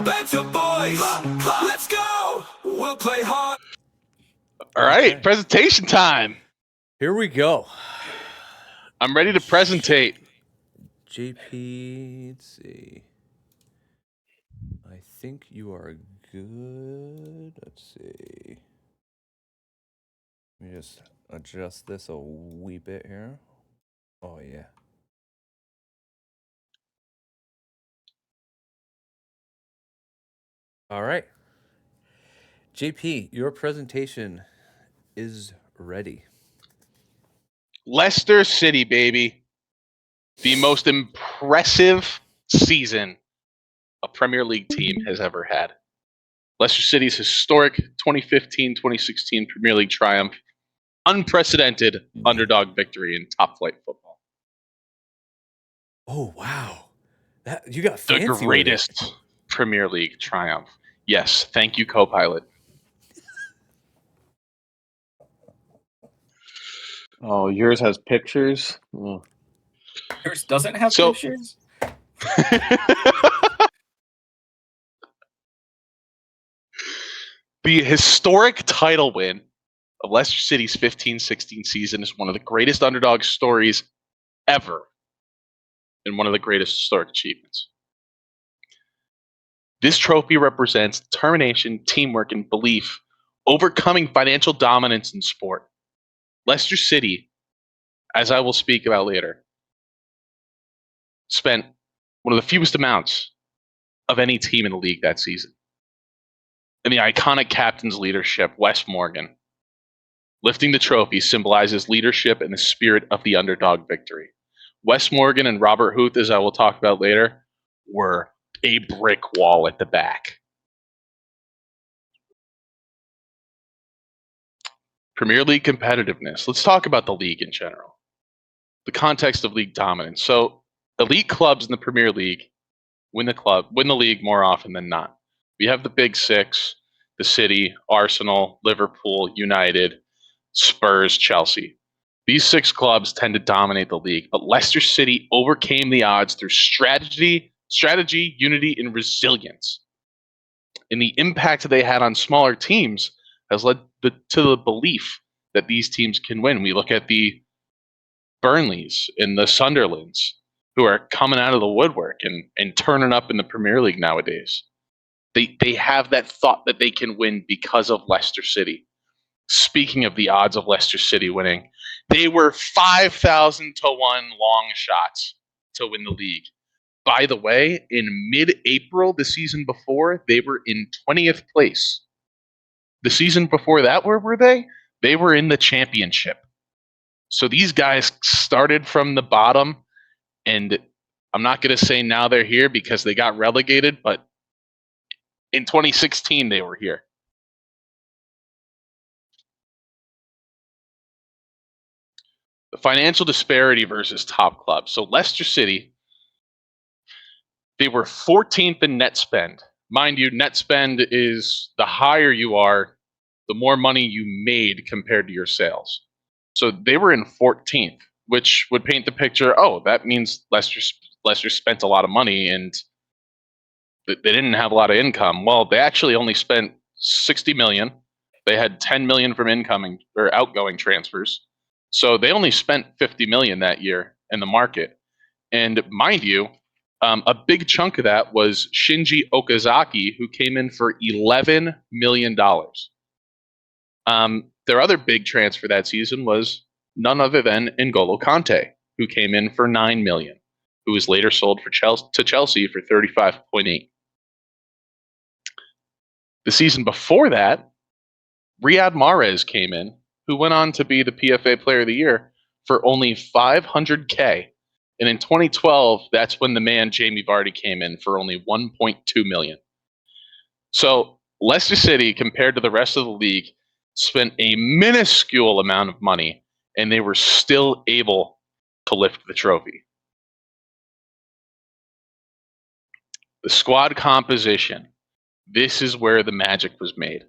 Banter Boyz, let's go. We'll play hard. All right, presentation time. Here we go. I'm ready to presentate. JP, let's see. I think you are good. Let's see. Let me just adjust this a wee bit here. Oh, yeah. All right. JP, your presentation is ready. Leicester City, baby. The most impressive season a Premier League team has ever had. Leicester City's historic 2015-2016 Premier League triumph. Unprecedented underdog victory in top-flight football. Oh, wow. You got fancy The with it. greatest Premier League triumph. Yes, thank you, co-pilot. Oh, yours has pictures? Oh. Yours doesn't have So- pictures? The historic title win of Leicester City's 15-16 season is one of the greatest underdog stories ever and one of the greatest historic achievements. This trophy represents determination, teamwork, and belief, overcoming financial dominance in sport. Leicester City, as I will speak about later, spent one of the fewest amounts of any team in the league that season. And the iconic captain's leadership, Wes Morgan, lifting the trophy symbolizes leadership and the spirit of the underdog victory. Wes Morgan and Robert Huth, as I will talk about later, were a brick wall at the back. Premier League competitiveness. Let's talk about the league in general. The context of league dominance. So, elite clubs in the Premier League win the league more often than not. We have the big six: the City, Arsenal, Liverpool, United, Spurs, Chelsea. These six clubs tend to dominate the league, but Leicester City overcame the odds through strategy, unity, and resilience. And the impact they had on smaller teams has led to the belief that these teams can win. We look at the Burnleys and the Sunderlands, who are coming out of the woodwork and turning up in the Premier League nowadays. They have that thought that they can win because of Leicester City. Speaking of the odds of Leicester City winning, they were 5,000 to 1 long shots to win the league. By the way, in mid-April, the season before, they were in 20th place. The season before that, where were they? They were in the championship. So these guys started from the bottom, and I'm not going to say now they're here because they got relegated, but in 2016, they were here. The financial disparity versus top clubs. So Leicester City, they were 14th in net spend. Mind you, net spend is the higher you are, the more money you made compared to your sales. So they were in 14th, which would paint the picture, oh, that means Leicester spent a lot of money and they didn't have a lot of income. Well, they actually only spent 60 million. They had 10 million from incoming or outgoing transfers. So they only spent 50 million that year in the market. And mind you, a big chunk of that was Shinji Okazaki, who came in for $11 million. Their other big transfer that season was none other than N'Golo Kante, who came in for $9 million, who was later sold to Chelsea for $35.8. The season before that, Riyad Mahrez came in, who went on to be the PFA Player of the Year for only $500K. And in 2012, that's when the man Jamie Vardy came in for only $1.2 million. So Leicester City, compared to the rest of the league, spent a minuscule amount of money, and they were still able to lift the trophy. The squad composition. This is where the magic was made.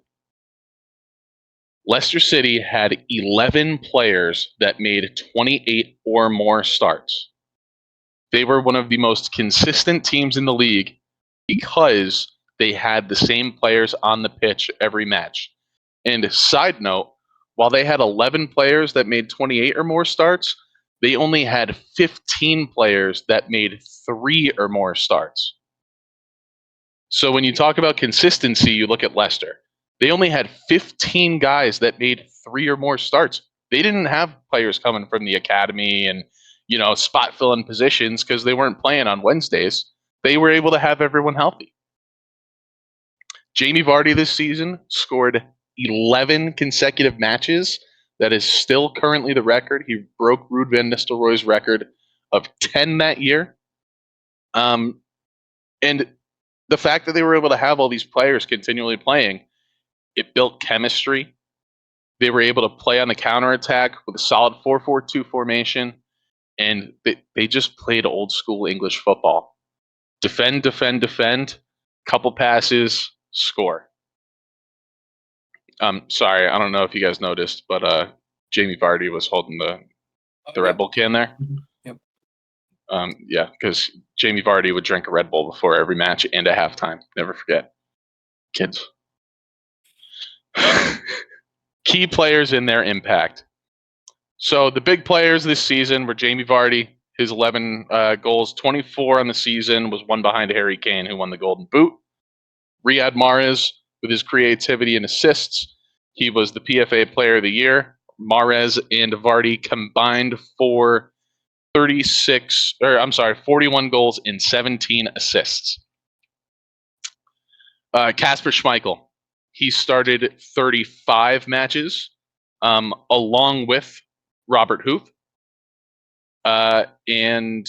Leicester City had 11 players that made 28 or more starts. They were one of the most consistent teams in the league because they had the same players on the pitch every match. And side note, while they had 11 players that made 28 or more starts, they only had 15 players that made 3 or more starts. So when you talk about consistency, you look at Leicester. They only had 15 guys that made 3 or more starts. They didn't have players coming from the academy and, spot filling positions because they weren't playing on Wednesdays. They were able to have everyone healthy. Jamie Vardy this season scored 11 consecutive matches. That is still currently the record. He broke Ruud van Nistelrooy's record of 10 that year. And the fact that they were able to have all these players continually playing, it built chemistry. They were able to play on the counterattack with a solid 4-4-2 formation, and they just played old school English football. Defend, defend, defend, couple passes, score. Sorry, I don't know if you guys noticed, but Jamie Vardy was holding the Red Bull can there. Yep. Yeah, because Jamie Vardy would drink a Red Bull before every match and at halftime. Never forget. Kids. Key players in their impact. So the big players this season were Jamie Vardy, his 11 goals, 24 on the season, was one behind Harry Kane, who won the Golden Boot. Riyad Mahrez, with his creativity and assists, he was the PFA Player of the Year. Mahrez and Vardy combined for 41 goals and 17 assists. Kasper Schmeichel, he started 35 matches, along with Robert Huth. Schmeichel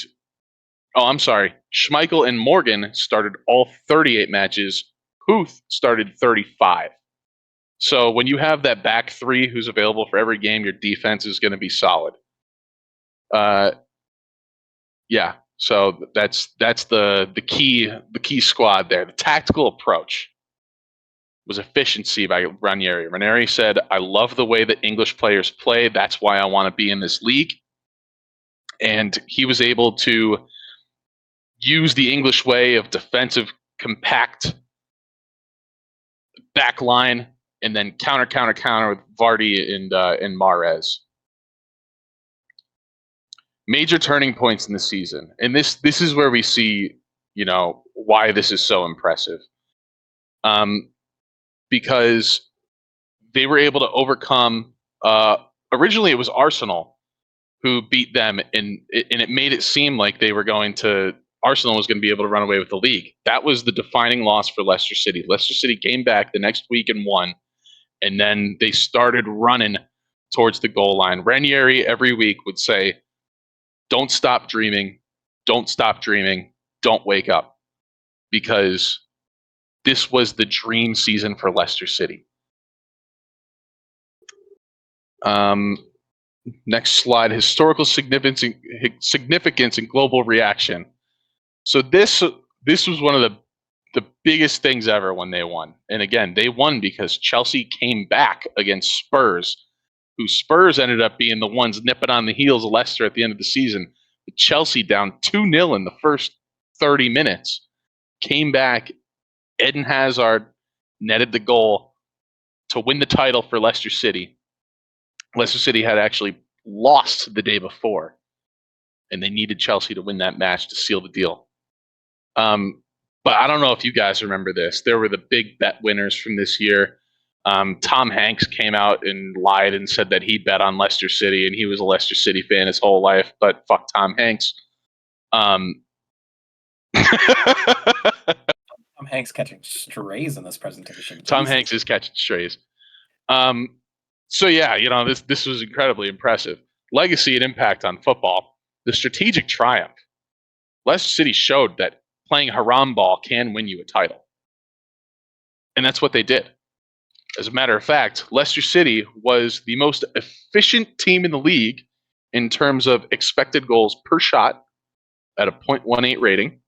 and Morgan started all 38 matches. Huth started 35. So when you have that back three who's available for every game, your defense is going to be solid. Yeah. So that's the key squad there. The tactical approach was efficiency by Ranieri. Ranieri said, "I love the way that English players play. That's why I want to be in this league." And he was able to use the English way of defensive, compact back line, and then counter with Vardy and Mahrez. Major turning points in the season, and this is where we see, why this is so impressive. Because they were able to overcome. Originally, it was Arsenal who beat them, and it made it seem like Arsenal was going to be able to run away with the league. That was the defining loss for Leicester City. Leicester City came back the next week and won, and then they started running towards the goal line. Ranieri every week would say, "Don't stop dreaming. Don't stop dreaming. Don't wake up." Because this was the dream season for Leicester City. Next slide, historical significance and global reaction. So this was one of the biggest things ever when they won. And again, they won because Chelsea came back against Spurs, who Spurs ended up being the ones nipping on the heels of Leicester at the end of the season. But Chelsea down 2-0 in the first 30 minutes, came back. Eden Hazard netted the goal to win the title for Leicester City. Leicester City had actually lost the day before, and they needed Chelsea to win that match to seal the deal. But I don't know if you guys remember this. There were the big bet winners from this year. Tom Hanks came out and lied and said that he bet on Leicester City, and he was a Leicester City fan his whole life, but fuck Tom Hanks. Tom Hanks catching strays in this presentation. Tom Hanks is catching strays. So yeah, this was incredibly impressive. Legacy and impact on football. The strategic triumph. Leicester City showed that playing haram ball can win you a title. And that's what they did. As a matter of fact, Leicester City was the most efficient team in the league in terms of expected goals per shot at a 0.18 rating.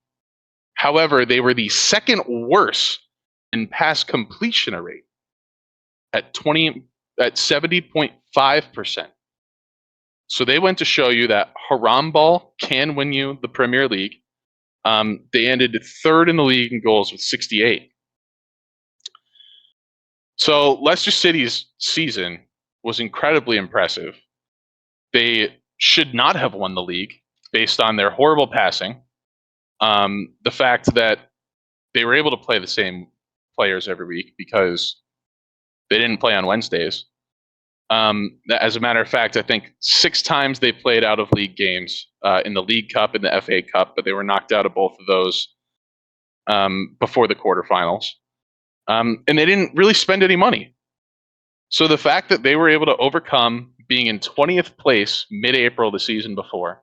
However, they were the second worst in pass completion rate at 70.5%. So they went to show you that haram ball can win you the Premier League. They ended third in the league in goals with 68. So Leicester City's season was incredibly impressive. They should not have won the league based on their horrible passing. The fact that they were able to play the same players every week because they didn't play on Wednesdays. As a matter of fact, I think 6 times they played out of league games in the League Cup and the FA Cup, but they were knocked out of both of those before the quarterfinals. And they didn't really spend any money. So the fact that they were able to overcome being in 20th place mid-April the season before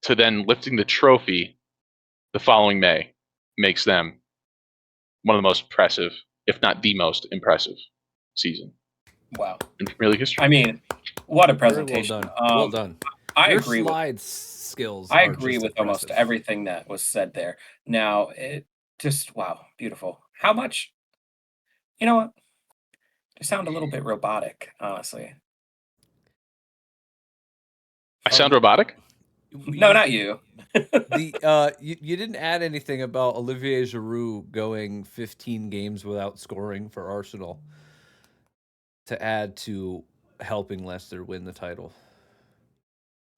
to then lifting the trophy the following May makes them one of the most impressive, if not the most impressive season Wow. in Premier League history. I mean, what a Very presentation. well done. Well done. I Your agree with slide skills. I are agree just with almost impressive. everything that was said there. Now, it just wow, beautiful. How much? You know what? You sound a little bit robotic, honestly. I sound robotic? No, not you. You didn't add anything about Olivier Giroud going 15 games without scoring for Arsenal to add to helping Leicester win the title.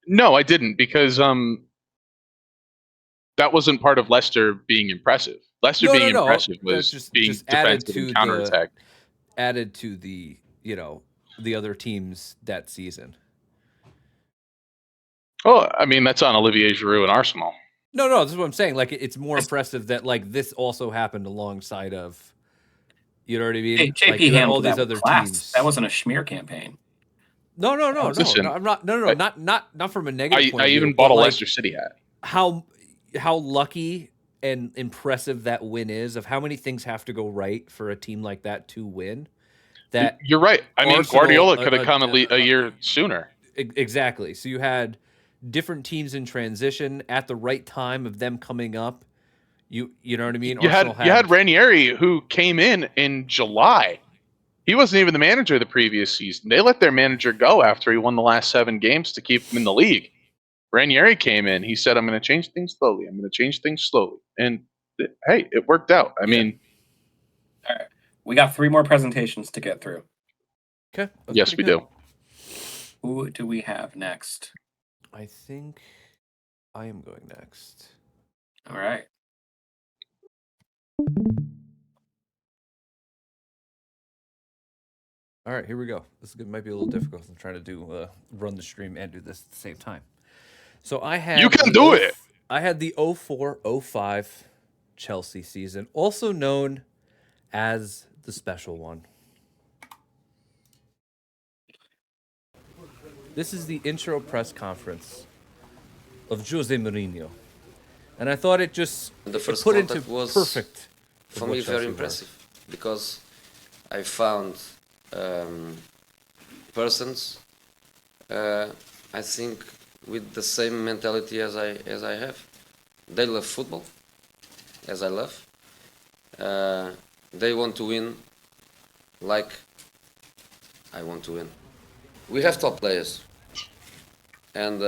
No, I didn't, because that wasn't part of Leicester being impressive. Leicester No, being no, no. impressive That's was being just added defensive to and counterattack. added to the the other teams that season. Well, I mean, that's on Olivier Giroud and Arsenal. No, this is what I'm saying. Like, it's more impressive that like this also happened alongside of, you know what I mean? Hey, Like, JP you had handled all these that with other class. teams. That wasn't a smear campaign. No, Listen, I'm not. No, not from a negative point I of view. even bought but, a like, Leicester City hat. how lucky and impressive that win is, of how many things have to go right for a team like that to win. That You're right. I mean, Arsenal, Guardiola could have come a year sooner. Exactly. So you had different teams in transition at the right time of them coming up. You know what I mean? You had Ranieri, who came in July. He wasn't even the manager the previous season. They let their manager go after he won the last 7 games to keep him in the league. Ranieri came in. He said, "I'm going to change things slowly. I'm going to change things slowly." And hey, it worked out. I mean, All right. We got 3 more presentations to get through. Okay. yes, we do. Who do we have next? I think I am going next. All right. All right, here we go. This might be a little difficult. I'm trying to do run the stream and do this at the same time. So I had You can do it. I had the 04-05 Chelsea season, also known as the special one. This is the intro press conference of Jose Mourinho, and I thought it just The first put into contact was, perfect. for what me, Chelsea very were. impressive because I found persons, I think, with the same mentality as I have. They love football, as I love. They want to win, like I want to win. We have top players, and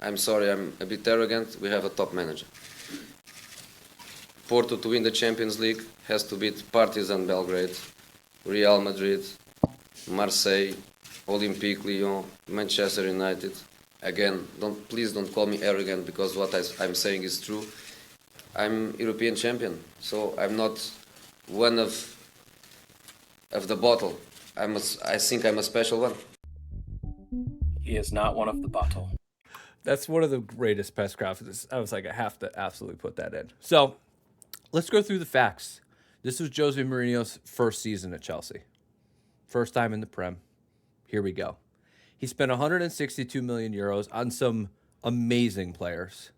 I'm sorry, I'm a bit arrogant. We have a top manager. Porto to win the Champions League has to beat Partizan Belgrade, Real Madrid, Marseille, Olympique Lyon, Manchester United. Again, please don't call me arrogant, because what I'm saying is true. I'm European champion, so I'm not one of the bottle. I think I'm a special one. He is not one of the bottle. That's one of the greatest press conferences. I was like, I have to absolutely put that in. So let's go through the facts. This was Jose Mourinho's first season at Chelsea. First time in the Prem. Here we go. He spent 162 million euros on some amazing players.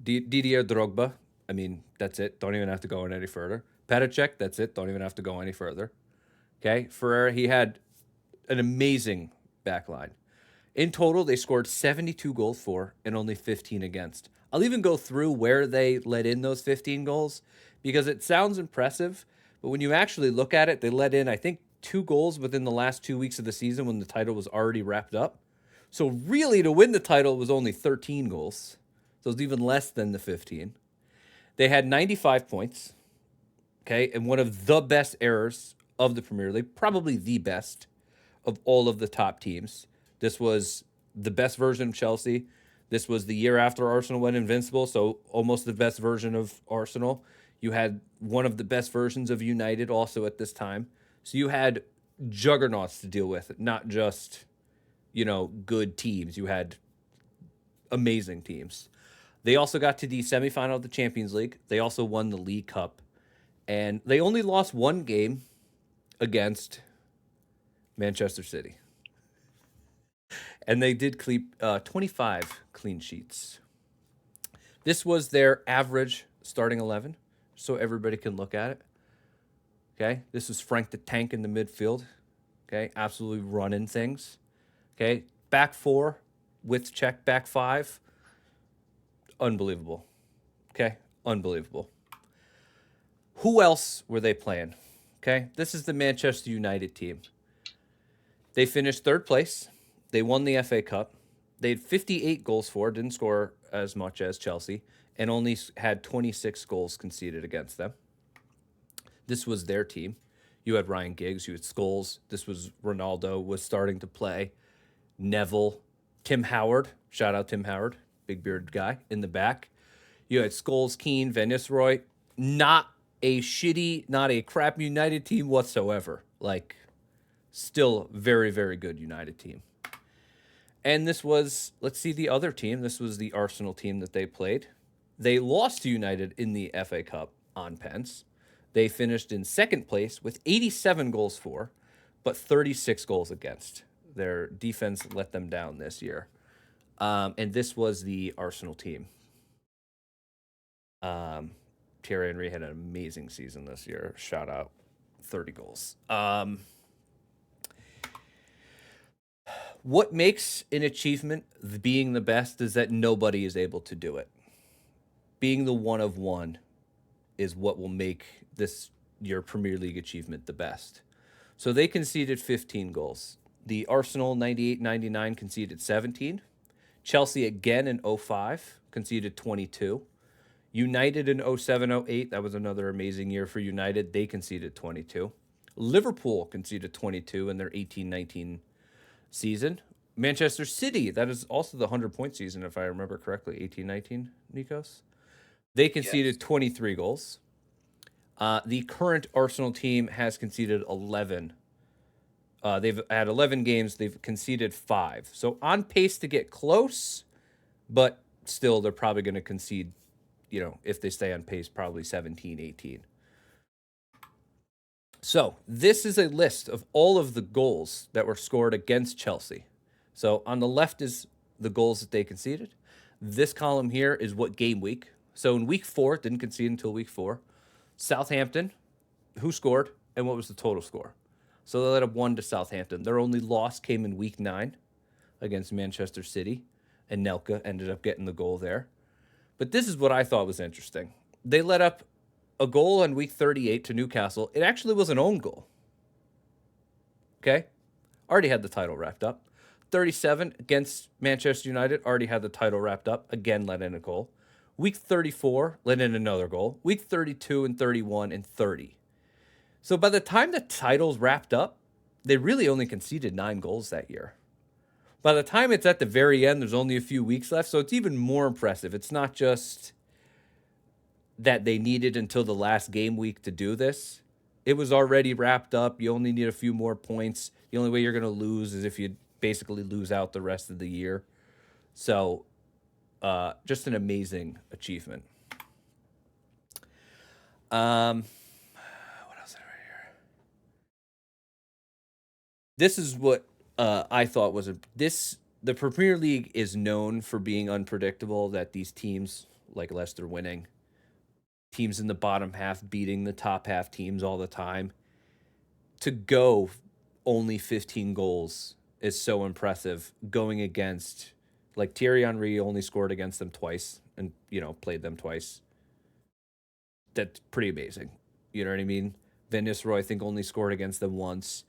Didier Drogba, I mean, that's it. Don't even have to go any further. Petacek, that's it. Don't even have to go any further. Okay, Ferreira, he had an amazing back line. In total, they scored 72 goals for and only 15 against. I'll even go through where they let in those 15 goals, because it sounds impressive, but when you actually look at it, they let in, I think, 2 goals within the last 2 weeks of the season when the title was already wrapped up. So really, to win the title was only 13 goals. So it's even less than the 15. They had 95 points, okay, and one of the best errors of the Premier League, probably the best of all of the top teams. This was the best version of Chelsea. This was the year after Arsenal went invincible, so almost the best version of Arsenal. You had one of the best versions of United also at this time. So you had juggernauts to deal with, not just, good teams. You had amazing teams. They also got to the semifinal of the Champions League. They also won the League Cup. And they only lost one game against Manchester City. And they did keep 25 clean sheets. This was their average starting 11, so everybody can look at it. Okay, this is Frank the Tank in the midfield. Okay, absolutely running things. Okay, back four with check, back five. Unbelievable. Okay, unbelievable. Who else were they playing? Okay, this is the Manchester United team. They finished third place. They won the FA Cup. They had 58 goals for, didn't score as much as Chelsea, and only had 26 goals conceded against them. This was their team. You had Ryan Giggs, you had Scholes. This was Ronaldo was starting to play. Neville, Tim Howard, shout out Tim Howard, big bearded guy in the back. You had Scholes, Keane, Van Nistelrooy. Not a crap United team whatsoever. Like, still very, very good United team. And this was, let's see the other team. This was the Arsenal team that they played. They lost to United in the FA Cup on pens. They finished in second place with 87 goals for, but 36 goals against. Their defense let them down this year. And this was the Arsenal team. Thierry Henry had an amazing season this year. Shout out, 30 goals. What makes an achievement being the best is that nobody is able to do it. Being the one of one is what will make your Premier League achievement the best. So they conceded 15 goals. The Arsenal 98-99 conceded 17. Chelsea again in 05 conceded 22. United in 07-08, that was another amazing year for United. They conceded 22. Liverpool conceded 22 in their 18-19 season. Manchester City, that is also the 100-point season, if I remember correctly, 18-19, Nikos. They conceded 23 goals. The current Arsenal team has conceded 11. They've had 11 games. They've conceded 5. So on pace to get close, but still they're probably going to concede, if they stay on pace, probably 17, 18. So this is a list of all of the goals that were scored against Chelsea. So on the left is the goals that they conceded. This column here is what game week. So in week 4, didn't concede until week 4. Southampton, who scored, and what was the total score? So they led up 1 to Southampton. Their only loss came in week 9 against Manchester City, and Nelka ended up getting the goal there. But this is what I thought was interesting. They let up a goal in week 38 to Newcastle. It actually was an own goal. Okay? Already had the title wrapped up. 37 against Manchester United, already had the title wrapped up. Again, let in a goal. Week 34, let in another goal. Week 32 and 31 and 30. So by the time the title's wrapped up, they really only conceded 9 goals that year. By the time it's at the very end, there's only a few weeks left, so it's even more impressive. It's not just that they needed until the last game week to do this. It was already wrapped up. You only need a few more points. The only way you're going to lose is if you basically lose out the rest of the year. So just an amazing achievement. What else is right here? This is what I thought was the Premier League is known for being unpredictable, that these teams like Leicester winning, teams in the bottom half beating the top half teams all the time. To go only 15 goals is so impressive, going against, like, Thierry Henry only scored against them twice and, played them twice. That's pretty amazing. You know what I mean? Van Nistelrooy, I think, only scored against them once.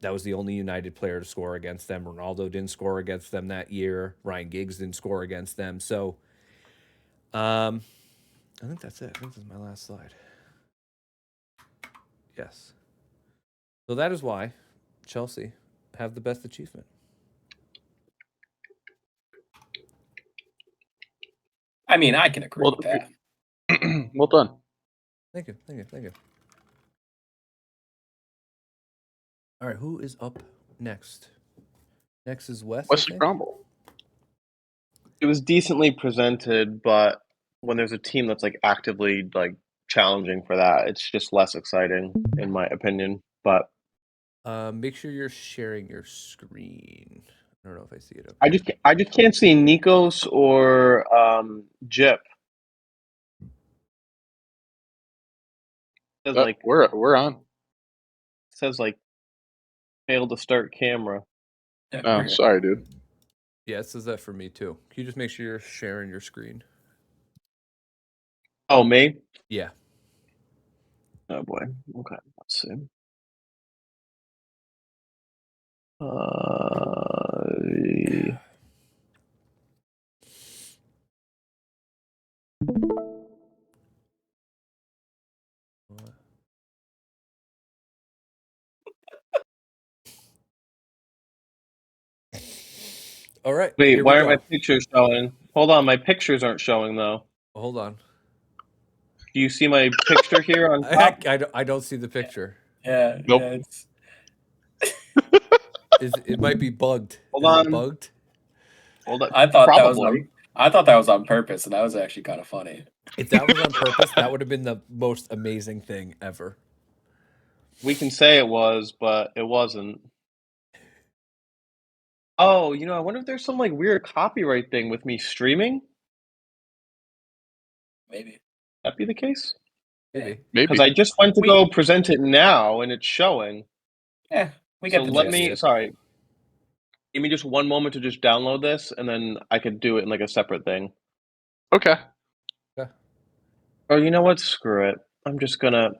That was the only United player to score against them. Ronaldo didn't score against them that year. Ryan Giggs didn't score against them. So, I think that's it. I think this is my last slide. Yes. So that is why Chelsea have the best achievement. I mean, I can agree Well, with that. well done. Thank you. All right, who is up next? Next is Wes. I What's the think. crumble? It was decently presented, but when there's a team that's like actively like challenging for that, it's just less exciting, in my opinion. But Make sure you're sharing your screen. I don't know if I see it up. I just can't see Nikos or Jip. It says like We're on. failed to start camera. Yeah, Oh, we're good. sorry, dude. Yeah, it says that for me too. Can you just make sure you're sharing your screen? Oh, me? Yeah. Oh boy. Okay, let's see. All right. Wait, here we why aren't go. my pictures showing? Hold on, my pictures aren't showing though. Hold on. Do you see my picture here on top? I don't see the picture. Yeah, Nope. yeah, it's It might be bugged. Hold Is it on. bugged? Hold on. I thought that was Probably. I thought that was on purpose, and that was actually kind of funny. If that was on purpose, that would have been the most amazing thing ever. We can say it was, but it wasn't. Oh, I wonder if there's some like weird copyright thing with me streaming. Maybe. That be the case? Maybe. Maybe. Because I just went to go present it now and it's showing. Yeah, we So get the let gist. me, sorry. Give me just one moment to just download this and then I could do it in like a separate thing. Okay. Or you know what? Screw it. I'm just gonna.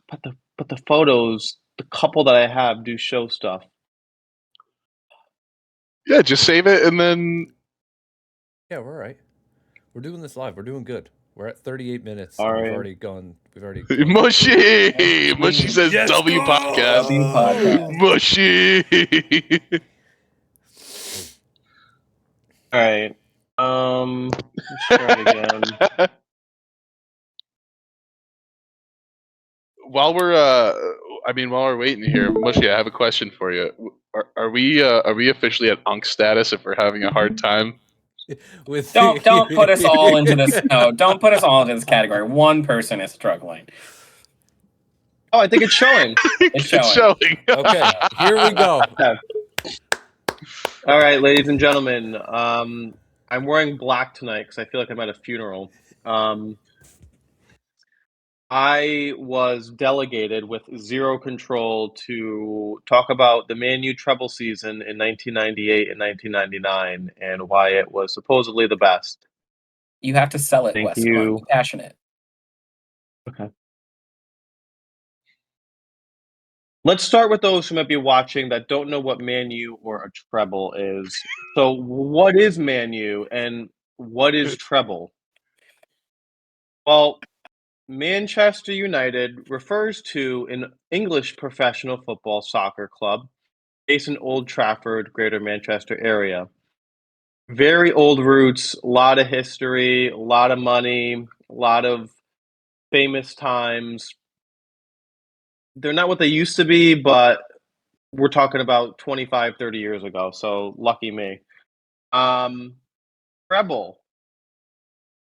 But the photos, the couple that I have do show stuff. Yeah, just save it and then. Yeah, we're all right. We're doing this live. We're doing good. We're at 38 minutes. All and right. We've already gone. Mushy! Mushy says Yes, W go! podcast. W podcast. Mushy! All right. Let's start again. While we're waiting here, Mushy, I have a question for you. Are we officially at unk status if we're having a hard time? With Don't put us all into this. No, don't put us all into this category. One person is struggling. Oh, I think it's showing. It's showing. Okay, here we go. All right, ladies and gentlemen. I'm wearing black tonight because I feel like I'm at a funeral. I was delegated with zero control to talk about the Man U treble season in 1998 and 1999 and why it was supposedly the best. You have to sell it, Thank Wes. Come on, you. be passionate. Okay. Let's start with those who might be watching that don't know what Man U or a treble is. So, what is Man U and what is treble? Well, Manchester United refers to an English professional football soccer club based in Old Trafford, Greater Manchester area. Very old roots, a lot of history, a lot of money, a lot of famous times. They're not what they used to be, but we're talking about 25, 30 years ago, so lucky me. Treble.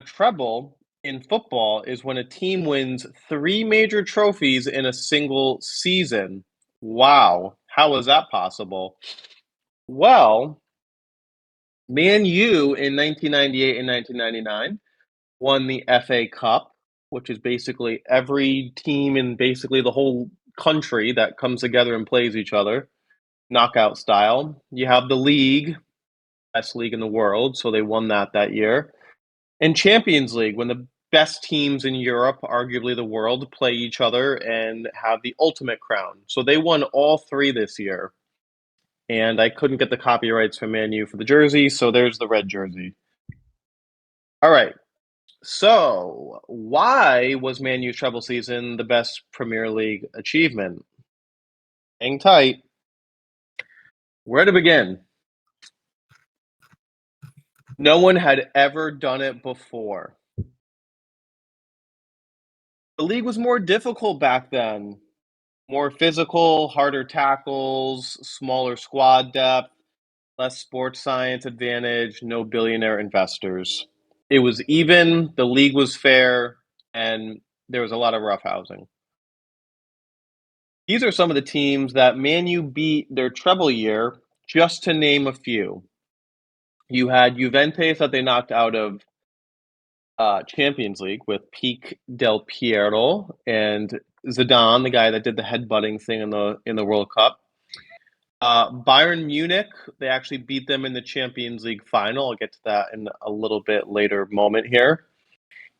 A treble in football is when a team wins 3 major trophies in a single season. Wow, how is that possible? Well, Man U in 1998 and 1999 won the FA Cup, which is basically every team in basically the whole country that comes together and plays each other, knockout style. You have the league, best league in the world, so they won that year. And Champions League, when the best teams in Europe, arguably the world, play each other and have the ultimate crown. So they won all 3 this year. And I couldn't get the copyrights from Man U for the jersey, so there's the red jersey. All right. So, why was Man U's treble season the best Premier League achievement? Hang tight. Where to begin? No one had ever done it before. The league was more difficult back then. More physical, harder tackles, smaller squad depth, less sports science advantage, no billionaire investors. It was even, the league was fair, and there was a lot of roughhousing. These are some of the teams that Man U beat their treble year, just to name a few. You had Juventus that they knocked out of Champions League with Peak Del Piero and Zidane, the guy that did the headbutting thing in the World Cup. Bayern Munich, they actually beat them in the Champions League final. I'll get to that in a little bit later moment here.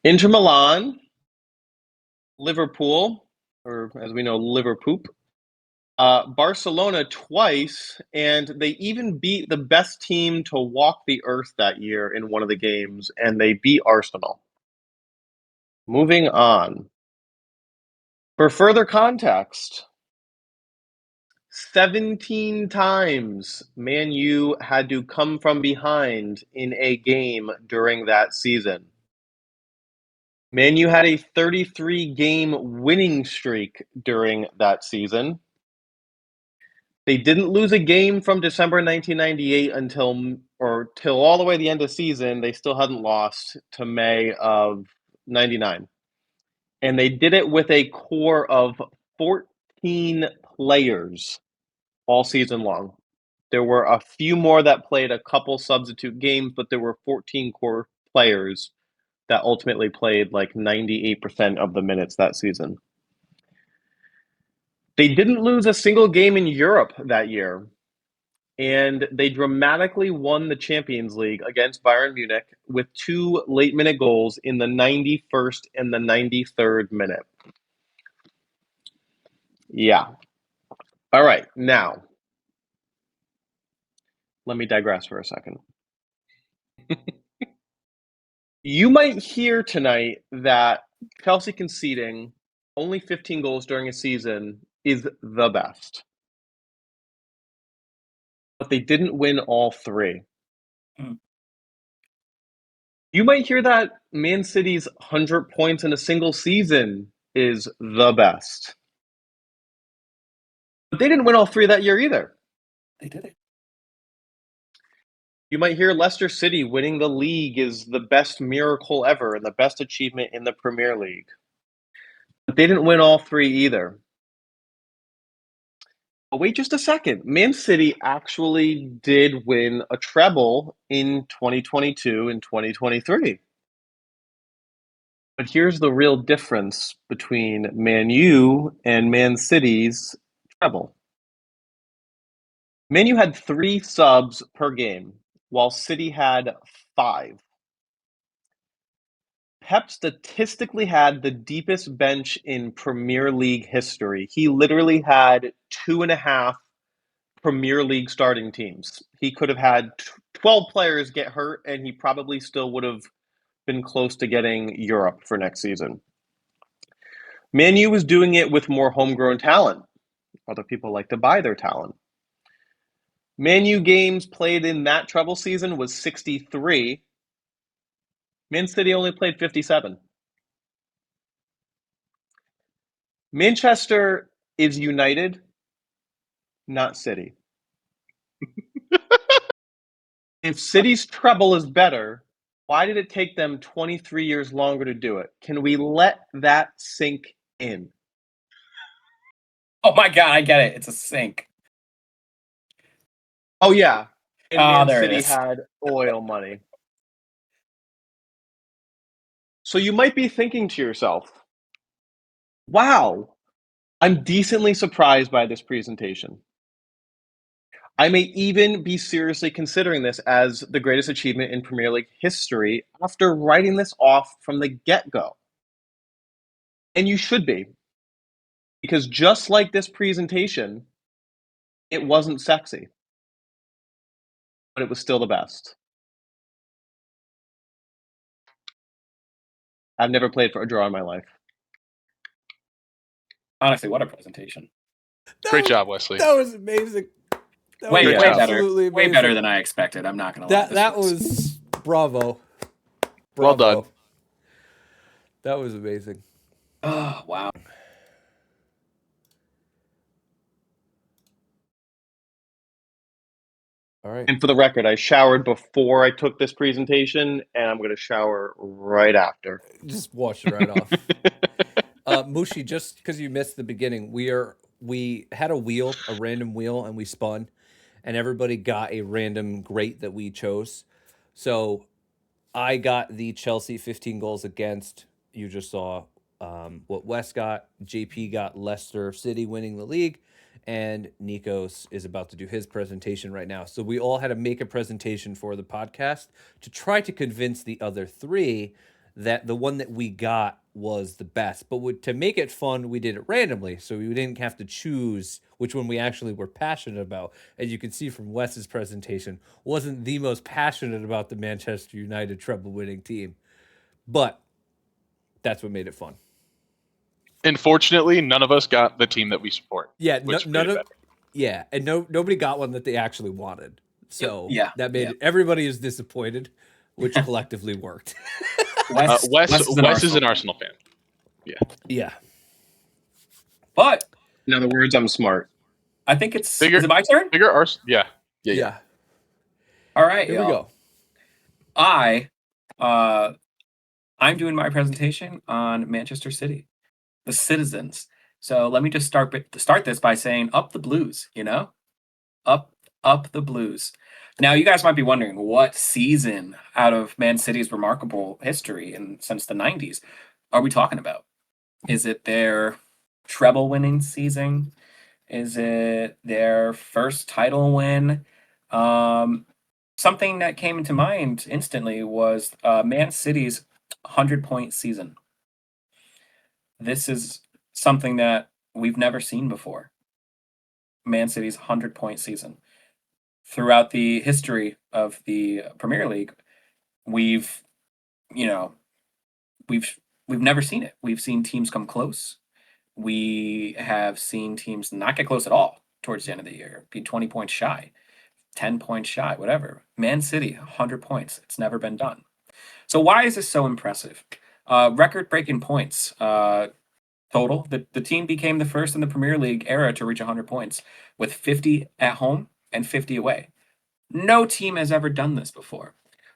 Inter Milan, Liverpool, or as we know, Liverpool. Barcelona twice, and they even beat the best team to walk the earth that year in one of the games, and they beat Arsenal. Moving on. For further context, 17 times Man U had to come from behind in a game during that season. Man U had a 33-game winning streak during that season. They didn't lose a game from December 1998 till all the way to the end of the season. They still hadn't lost to May of 99. And they did it with a core of 14 players all season long. There were a few more that played a couple substitute games, but there were 14 core players that ultimately played like 98% of the minutes that season. They didn't lose a single game in Europe that year, and they dramatically won the Champions League against Bayern Munich with 2 late-minute goals in the 91st and the 93rd minute. Yeah. All right, now, let me digress for a second. You might hear tonight that Chelsea conceding only 15 goals during a season is the best. But they didn't win all 3. Hmm. You might hear that Man City's 100 points in a single season is the best. But they didn't win all 3 that year either. They did it. You might hear Leicester City winning the league is the best miracle ever and the best achievement in the Premier League. But they didn't win all 3 either. But wait just a second. Man City actually did win a treble in 2022 and 2023. But here's the real difference between Man U and Man City's treble. Man U had 3 subs per game, while City had 5. Pep statistically had the deepest bench in Premier League history. He literally had 2.5 Premier League starting teams. He could have had 12 players get hurt, and he probably still would have been close to getting Europe for next season. Man U was doing it with more homegrown talent. Other people like to buy their talent. Man U games played in that treble season was 63. Man City only played 57. Manchester is United, not City. If City's treble is better, why did it take them 23 years longer to do it? Can we let that sink in? Oh my God, I get it. It's a sink. Oh, yeah. And Man there it City is. had oil money. So you might be thinking to yourself, wow, I'm decently surprised by this presentation. I may even be seriously considering this as the greatest achievement in Premier League history after writing this off from the get-go. And you should be. Because just like this presentation, it wasn't sexy. But it was still the best. I've never played for a draw in my life. Honestly, what a presentation. Great job, Wesley. That was amazing. That Way, was Great job. absolutely way amazing. better than I expected. I'm not gonna lie. That was bravo. Well done. Bravo. That was amazing. Oh wow. All right. And for the record, I showered before I took this presentation, and I'm going to shower right after. Just wash it right off. Mushi, just because you missed the beginning, we had a random wheel, and we spun, and everybody got a random great that we chose. So I got the Chelsea 15 goals against. You just saw what Wes got. JP got Leicester City winning the league, and Nikos is about to do his presentation right now. So we all had to make a presentation for the podcast to try to convince the other three that the one that we got was the best. But to make it fun, we did it randomly, so we didn't have to choose which one we actually were passionate about. As you can see from Wes's presentation, wasn't the most passionate about the Manchester United treble winning team, but that's what made it fun. Unfortunately, none of us got the team that we support. Yeah, which none made of it better. yeah, and nobody got one that they actually wanted. So Yeah, that made yeah. it, everybody is disappointed, which collectively worked. Wes is an Arsenal fan. Yeah. But In other words, I'm smart. I think it's Bigger- is it my turn? Bigger Arsenal. Yeah. All right, Here y'all. we go. I'm doing my presentation on Manchester City, the citizens. So let me just start this by saying, up the Blues. Up the Blues. Now you guys might be wondering, what season out of Man City's remarkable history and since the 90s are we talking about? Is it their treble winning season? Is it their first title win? Something that came into mind instantly was Man City's 100-point season. This is something that we've never seen before. Man City's 100-point season. Throughout the history of the Premier League, we've never seen it. We've seen teams come close. We have seen teams not get close at all towards the end of the year, be 20 points shy, 10 points shy, whatever. Man City, 100 points. It's never been done. So why is this so impressive? Record-breaking points total. The team became the first in the Premier League era to reach 100 points, with 50 at home and 50 away. No team has ever done this before.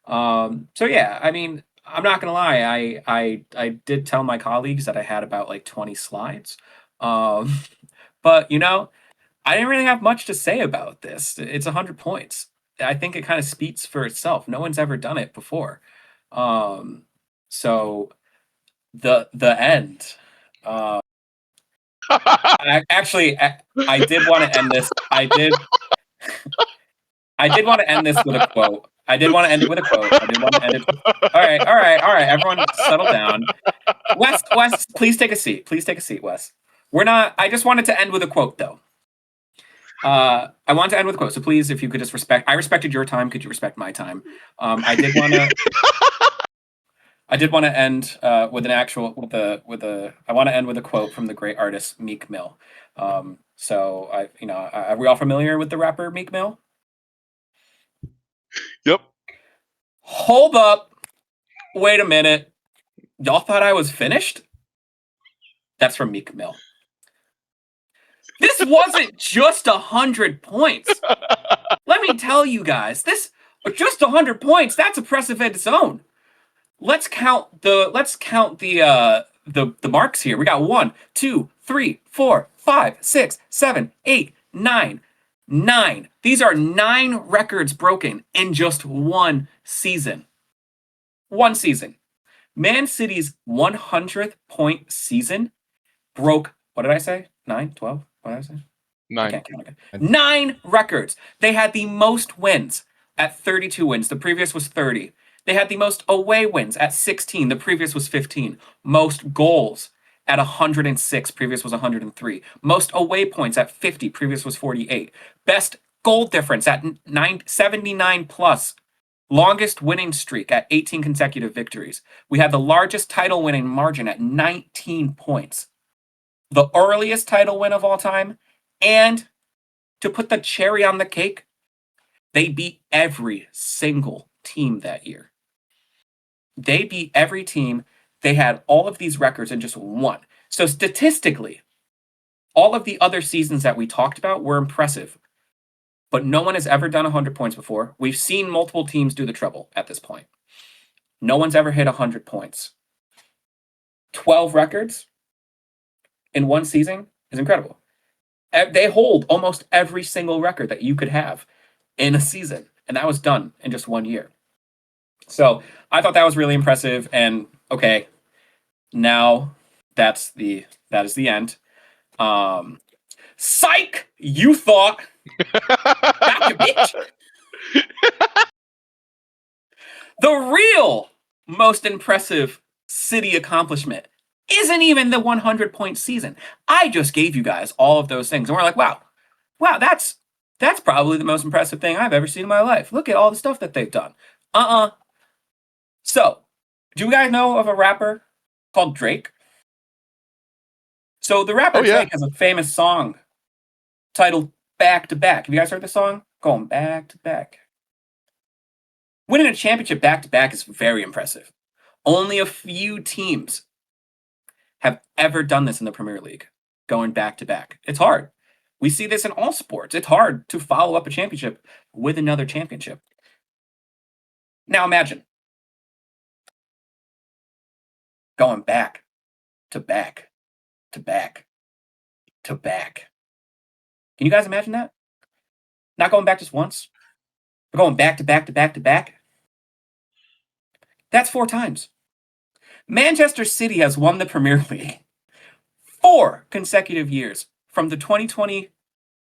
So yeah, I mean, I'm not gonna lie. I did tell my colleagues that I had about like 20 slides, but I didn't really have much to say about this. It's 100 points. I think it kind of speaks for itself. No one's ever done it before. So the end. I did want to end this. I did want to end this with a quote. I did want to end it with a quote. I did want to end it. All right. Everyone, settle down. Wes, please take a seat. Please take a seat, Wes. I just wanted to end with a quote, though. I want to end with a quote. So please, if you could just respect. I respected your time. Could you respect my time? I did want to end with an actual I want to end with a quote from the great artist Meek Mill. So are we all familiar with the rapper Meek Mill? Yep. Hold up. Wait a minute. Y'all thought I was finished? That's from Meek Mill. This wasn't just 100 points. Let me tell you guys, this just 100 points. That's impressive in its own. Let's count the marks here. We got 1, 2, 3, 4, 5, 6, 7, 8, 9. 9. These are 9 records broken in just one season. One season. Man City's 100th point season broke, what did I say? 9, 12? What did I say? 9. I can't count again. 9 records. They had the most wins at 32 wins. The previous was 30. They had the most away wins at 16. The previous was 15. Most goals at 106. Previous was 103. Most away points at 50. Previous was 48. Best goal difference at 79 plus. Longest winning streak at 18 consecutive victories. We had the largest title winning margin at 19 points. The earliest title win of all time, And to put the cherry on the cake, they beat every single team that year. They beat every team. They had all of these records and just won. So statistically, all of the other seasons that we talked about were impressive, but no one has ever done 100 points before. We've seen multiple teams do the treble at this point. No one's ever hit 100 points. 12 records in one season is incredible. They hold almost every single record that you could have in a season, and that was done in just 1 year. So I thought that was really impressive. And okay, now that is the end. Psych! You thought. Gotcha, bitch. The real most impressive City accomplishment isn't even the 100-point season. I just gave you guys all of those things, and we're like, wow, that's probably the most impressive thing I've ever seen in my life. Look at all the stuff that they've done. So, do you guys know of a rapper called Drake? So the rapper Drake has a famous song titled Back to Back. Have you guys heard the song? Going back to back. Winning a championship back to back is very impressive. Only a few teams have ever done this in the Premier League, going back to back. It's hard. We see this in all sports. It's hard to follow up a championship with another championship. Now imagine going back to back to back to back. Can you guys imagine that? Not going back just once, but going back to back to back to back. That's 4 times. Manchester City has won the Premier League 4 consecutive years, from the 2020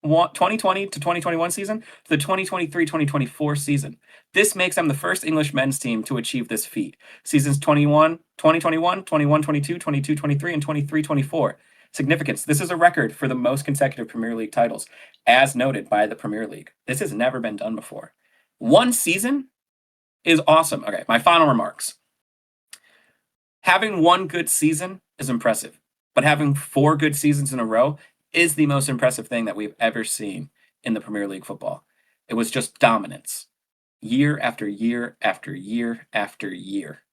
to 2021 season to the 2023-2024 season. This makes them the first English men's team to achieve this feat. Seasons 2021, 21-22, 22-23, and 23-24. Significance. This is a record for the most consecutive Premier League titles, as noted by the Premier League. This has never been done before. 1 season is awesome. Okay, my final remarks. Having 1 good season is impressive, but having 4 good seasons in a row is the most impressive thing that we've ever seen in the Premier League football. It was just dominance, year after year after year after year.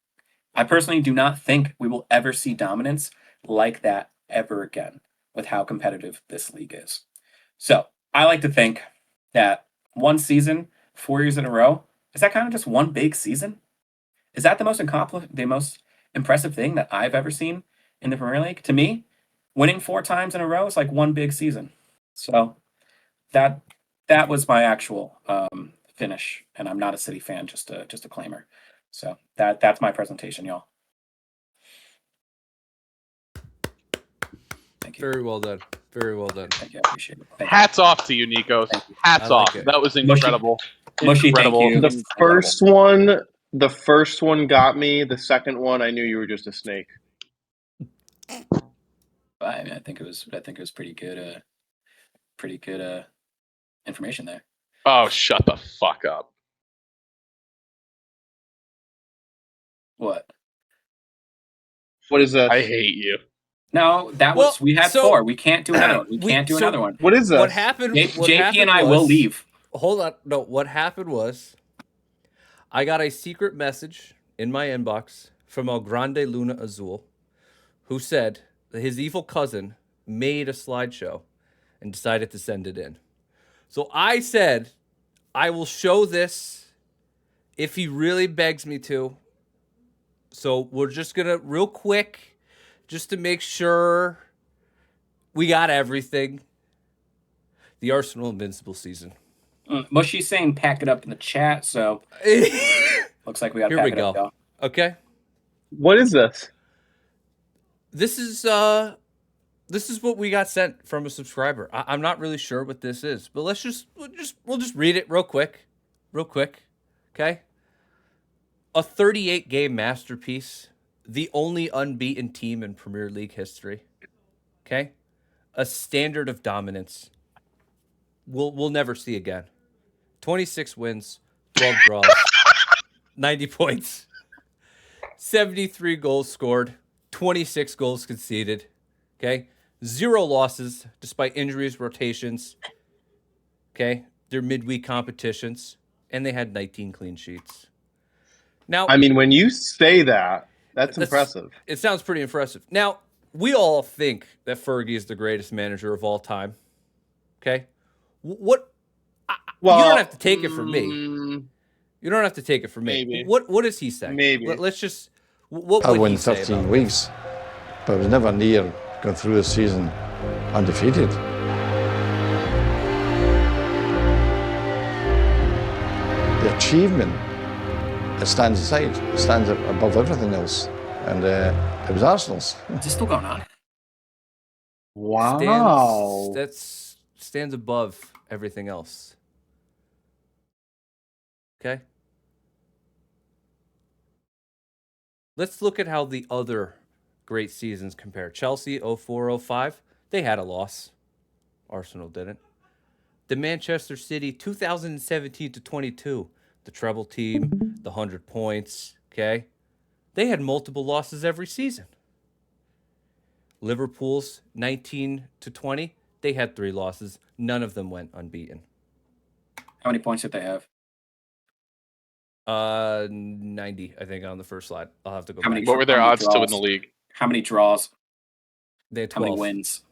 I personally do not think we will ever see dominance like that ever again with how competitive this league is. So I like to think that 1 season, 4 years in a row, is that kind of just 1 big season? Is that the most impressive thing that I've ever seen in the Premier League? To me, winning 4 times in a row is like 1 big season. So that was my actual finish, and I'm not a City fan, just a claimer. So that's my presentation, y'all. Thank you. Very well done. Very well done. Thank you. I appreciate it. Thank Hats off to you, Nikos. Hats I like off. it. That was incredible. Mushy, thank Incredible. you. The first one got me. The second one, I knew you were just a snake. I think it was pretty good. Pretty good information there. Oh, shut the fuck up. What? What is this? I hate you. No, that was we had 4. We can't do another one. We can't do another one. What is this? What happened? What JP happened and I was- will leave. Hold on. No, what happened was I got a secret message in my inbox from El Grande Luna Azul, who said that his evil cousin made a slideshow and decided to send it in. So I said, I will show this if he really begs me to. So we're just going to, real quick, just to make sure we got everything. The Arsenal Invincible season. Mushy's saying pack it up in the chat, so looks like we got to Here pack we it up, go. y'all. Okay. What is this? This is what we got sent from a subscriber. I'm not really sure what this is, but we'll just read it real quick. Okay. A 38 game masterpiece, the only unbeaten team in Premier League history. Okay. A standard of dominance we'll never see again. 26 wins, 12 draws, 90 points, 73 goals scored, 26 goals conceded. Okay. 0 losses despite injuries, rotations. Okay, their midweek competitions, and they had 19 clean sheets. Now, I mean, when you say that, that's impressive. It sounds pretty impressive. Now, we all think that Fergie is the greatest manager of all time. Okay, what? Well, you don't have to take it from me. You don't have to take it from me. Maybe. What does he say? Maybe. Let's just. What I would won he say 13 about weeks, but I was never near going through the season undefeated. The achievement, it stands aside, it stands above everything else, and it was Arsenal's. Is this still going on? Wow. stands above everything else. Okay. Let's look at how the other great seasons compare. Chelsea 04-05, they had a loss. Arsenal didn't. The Manchester City 2017-22, the treble team, the 100 points, okay? They had multiple losses every season. Liverpool's 19-20, they had 3 losses. None of them went unbeaten. How many points did they have? 90, I think, on the first slide. I'll have to go How back. many- What were their How many odds to win draws? the league? How many draws? They had How many 12. wins?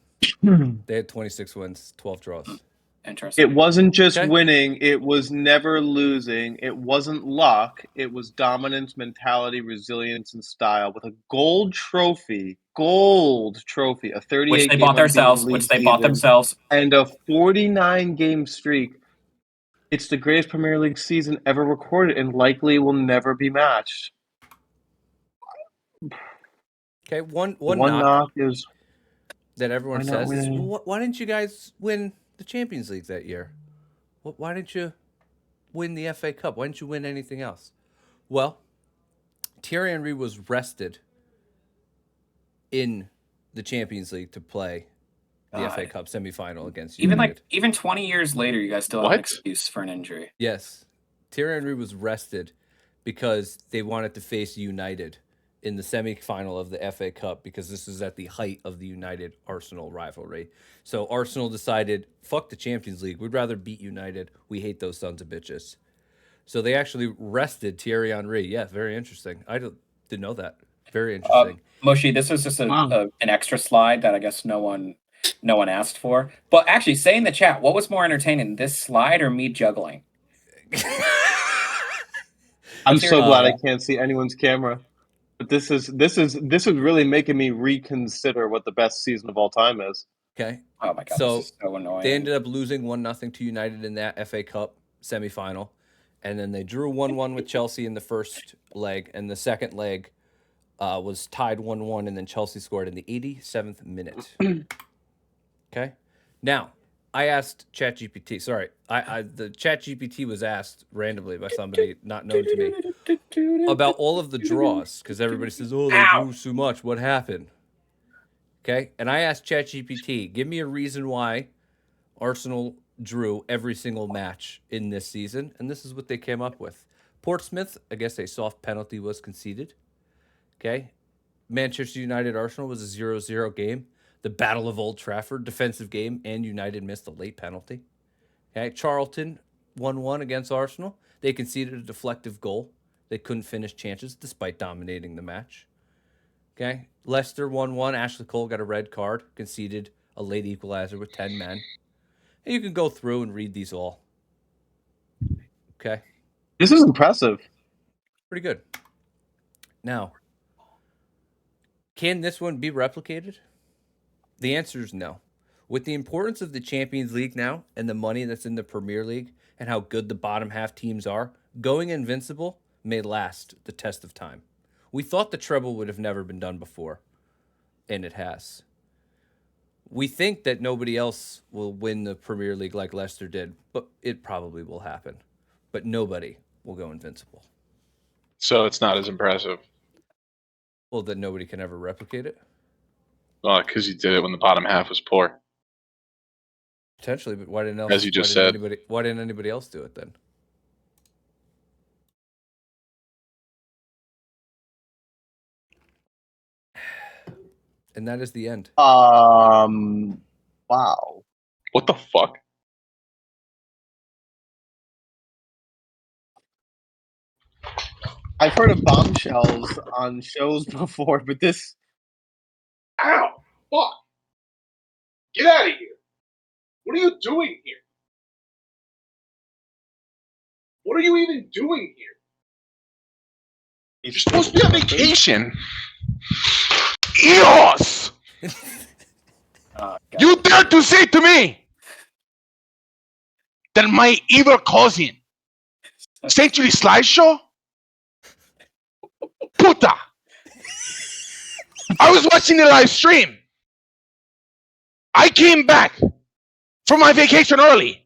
They had 26 wins, 12 draws. Interesting. It wasn't just Okay. winning, it was never losing. It wasn't luck, it was dominance, mentality, resilience, and style with a gold trophy, a 38 Which they game bought unbeaten themselves. league Which they bought season, themselves. and a 49 game streak. It's the greatest Premier League season ever recorded and likely will never be matched. Okay, one One knock knock is that everyone why not says is, winning? why didn't you guys win the Champions League that year? Why didn't you win the FA Cup? Why didn't you win anything else? Well, Thierry Henry was rested in the Champions League to play the FA Cup semifinal against United. Even 20 years later, you guys still have an What? excuse for an injury. Yes. Thierry Henry was rested because they wanted to face United in the semifinal of the FA Cup because this is at the height of the United-Arsenal rivalry. So Arsenal decided, fuck the Champions League. We'd rather beat United. We hate those sons of bitches. So they actually rested Thierry Henry. Yeah, very interesting. I didn't know that. Very interesting. Moshi, this is just an extra slide that I guess no one asked for. But actually, say in the chat, what was more entertaining, this slide or me juggling? I'm Let's hear so it. glad I can't see anyone's camera. But this is really making me reconsider what the best season of all time is. Okay. Oh my god, So this is so annoying. they ended up losing 1-0 to United in that FA Cup semifinal. And then they drew 1-1 with Chelsea in the first leg. And the second leg was tied 1-1. And then Chelsea scored in the 87th minute. Okay. Now, I asked ChatGPT. Sorry. The ChatGPT was asked randomly by somebody not known to me about all of the draws. Because everybody says, oh, they drew too much. What happened? Okay. And I asked ChatGPT, give me a reason why Arsenal drew every single match in this season, and this is what they came up with. Portsmouth, I guess a soft penalty was conceded. Okay. Manchester United Arsenal was a 0-0 game. The Battle of Old Trafford, defensive game, and United missed a late penalty. Okay. Charlton 1-1 against Arsenal. They conceded a deflective goal. They couldn't finish chances despite dominating the match. Okay. Leicester 1-1. Ashley Cole got a red card, conceded a late equalizer with 10 men. And you can go through and read these all. Okay. This is impressive. Pretty good. Now, can this one be replicated? The answer is no. With the importance of the Champions League now and the money that's in the Premier League and how good the bottom half teams are, going invincible may last the test of time. We thought the treble would have never been done before, and it has. We think that nobody else will win the Premier League like Leicester did, but it probably will happen. But nobody will go invincible. So it's not as impressive. Well, that nobody can ever replicate it? Well, because you did it when the bottom half was poor. Potentially, but why didn't As you just said. Why didn't anybody else do it then? And that is the end. Wow. What the fuck? I've heard of bombshells on shows before, but this. Ow! Fuck! Get out of here! What are you doing here? What are you even doing here? You're supposed to be on vacation. Eos! You dare to say to me that my evil cousin sent you the slideshow? Puta! I was watching the live stream. I came back from my vacation early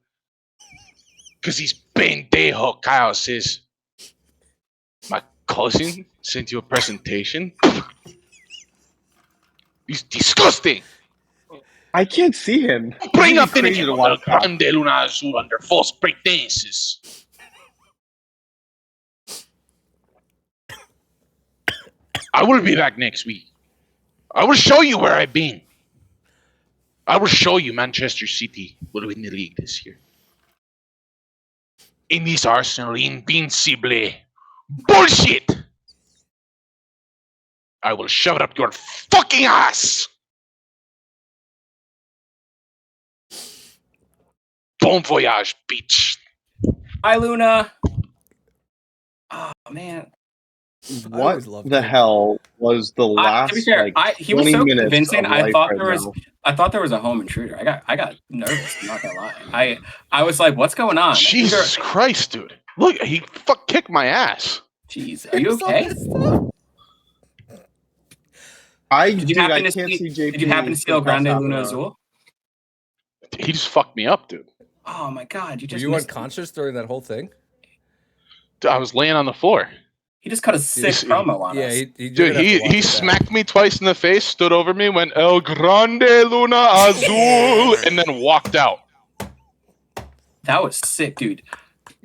because he's pendejo Kyle says my cousin sent you a presentation. He's disgusting. I can't see him. Bring up Crazy anything to watch that. Grande Luna Azul under false pretenses. I will be back next week. I will show you where I've been. I will show you Manchester City will win the league this year. In this Arsenal invincible bullshit. I will shove it up your fucking ass. Bon voyage, bitch. Hi, Luna. Oh man. I always What loved the him. hell was the last? To be fair, he was 20 so minutes convincing. of I life thought right there was. now. I thought there was a home intruder. I got nervous. I'm not gonna lie. I was like, what's going on? Jesus Christ, dude. Look, he fuck kicked my ass. Jeez, are you okay? Did you happen to see? Did you happen to steal Grande Luna Azul? He just fucked me up, dude. Oh my god! You Were just you missed unconscious during that whole thing? Dude, I was laying on the floor. He just cut a sick promo on Yeah, us. Dude, he smacked me twice in the face, stood over me, went El Grande Luna Azul, and then walked out. That was sick, dude.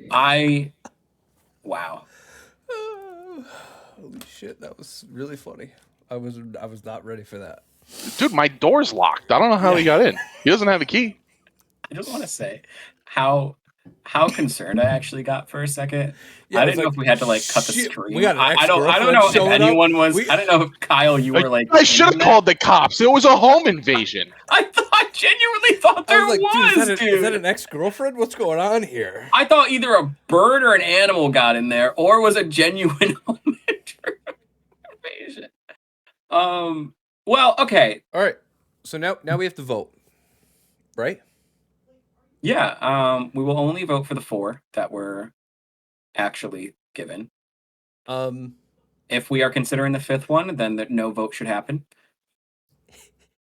Wow. Holy shit, that was really funny. I was not ready for that. Dude, my door's locked. I don't know how he got in. He doesn't have a key. I just want to say how concerned I actually got for a second. Yeah, I I was didn't know like, if we had to like cut the shit, screen. we got an I don't know ex-girlfriend if showing up. anyone was. I don't know if Kyle, you were like. I should have in that. called the cops. It was a home invasion. I genuinely thought there I was like, was, dude, is that an ex-girlfriend? What's going on here? I thought either a bird or an animal got in there, or was a genuine home invasion. Well, okay. All right. So now we have to vote, right? Yeah. We will only vote for the 4 that were actually given. If we are considering the 5th one, then no vote should happen.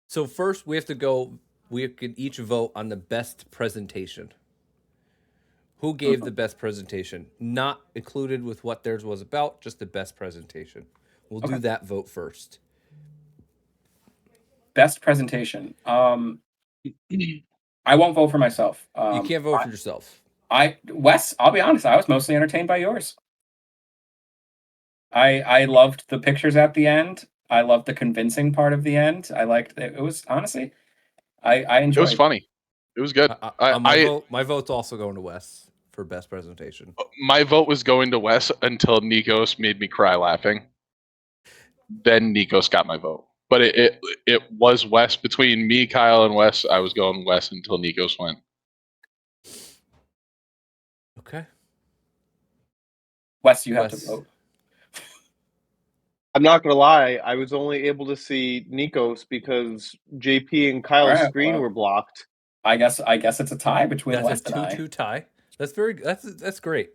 So first we have to go. We can each vote on the best presentation. Who gave the best presentation? Not included with what theirs was about, just the best presentation. We'll do that vote first. Best presentation. I won't vote for myself. You can't vote for yourself. Wes, I'll be honest, I was mostly entertained by yours. I loved the pictures at the end. I loved the convincing part of the end. I liked it. It was honestly, I enjoyed. It was funny. It was good. My vote's also going to Wes for best presentation. My vote was going to Wes until Nikos made me cry laughing. Then Nikos got my vote. But it was Wes. Between me, Kyle, and Wes, I was going Wes until Nikos went. Okay. Wes, you have to vote. I'm not gonna lie, I was only able to see Nikos because JP and Kyle's screen were blocked. I guess it's a tie between Wes and I. That's a 2-2 tie. That's great.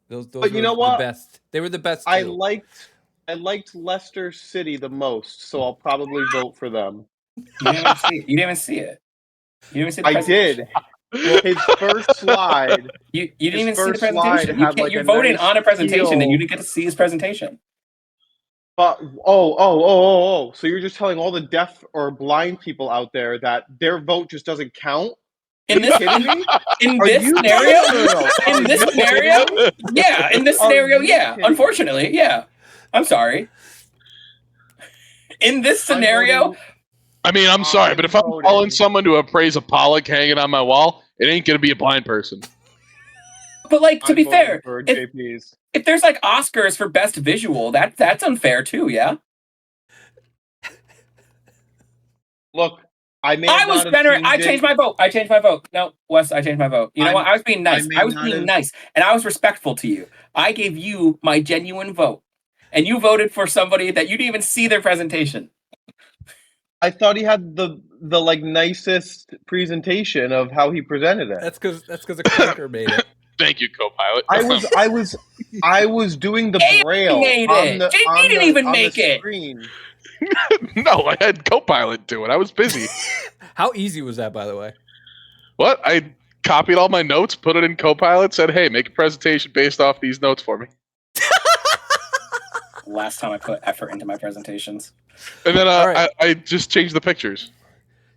Those But you were know what? The best. They were the best. I too. liked Leicester City the most, so I'll probably vote for them. You didn't even see it. You didn't see the I presentation. did. His first slide. You didn't even see the first slide presentation. had, like, You're a voting nice on a presentation feel. and you didn't get to see his presentation. But oh! So you're just telling all the deaf or blind people out there that their vote just doesn't count? In this kidding me? In Are this you- scenario, No. in this Are you scenario, kidding me? yeah. In this Are scenario, you yeah. kidding? Unfortunately, yeah. I'm sorry. In this scenario, I mean, I'm sorry, but if I'm voting. calling someone to appraise a Pollock hanging on my wall, it ain't gonna be a blind person. But like to I'm be voting fair, for if, JP's. if there's like Oscars for best visual, that's unfair too. Yeah. Look, I may I have was not have generous. seen I changed my vote. I changed my vote. No, Wes, I changed my vote. You know what? I was being nice. may I was not being have- nice, and I was respectful to you. I gave you my genuine vote, and you voted for somebody that you didn't even see their presentation. I thought he had the like nicest presentation of how he presented it. That's because a cranker made it. Thank you, co-pilot. I was doing the AOP braille made on it. the JP on didn't the, even on make the it. screen. No, I had co-pilot do it. I was busy. How easy was that, by the way? What? I copied all my notes, put it in co-pilot, said, "Hey, make a presentation based off these notes for me." Last time I put effort into my presentations. And then All right. I just changed the pictures.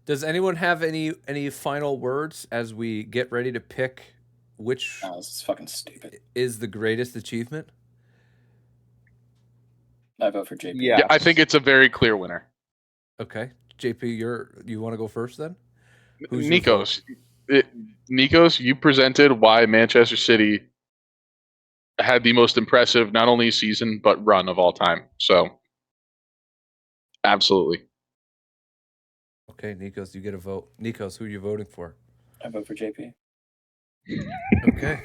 Does anyone have any final words as we get ready to pick which Oh, this is fucking stupid. is the greatest achievement? I vote for JP. Yeah. Yeah, I think it's a very clear winner. Okay, JP, you want to go first then? Who's your Nikos. Nikos, you presented why Manchester City had the most impressive not only season but run of all time. So, absolutely. Okay, Nikos, you get a vote. Nikos, who are you voting for? I vote for JP. Okay.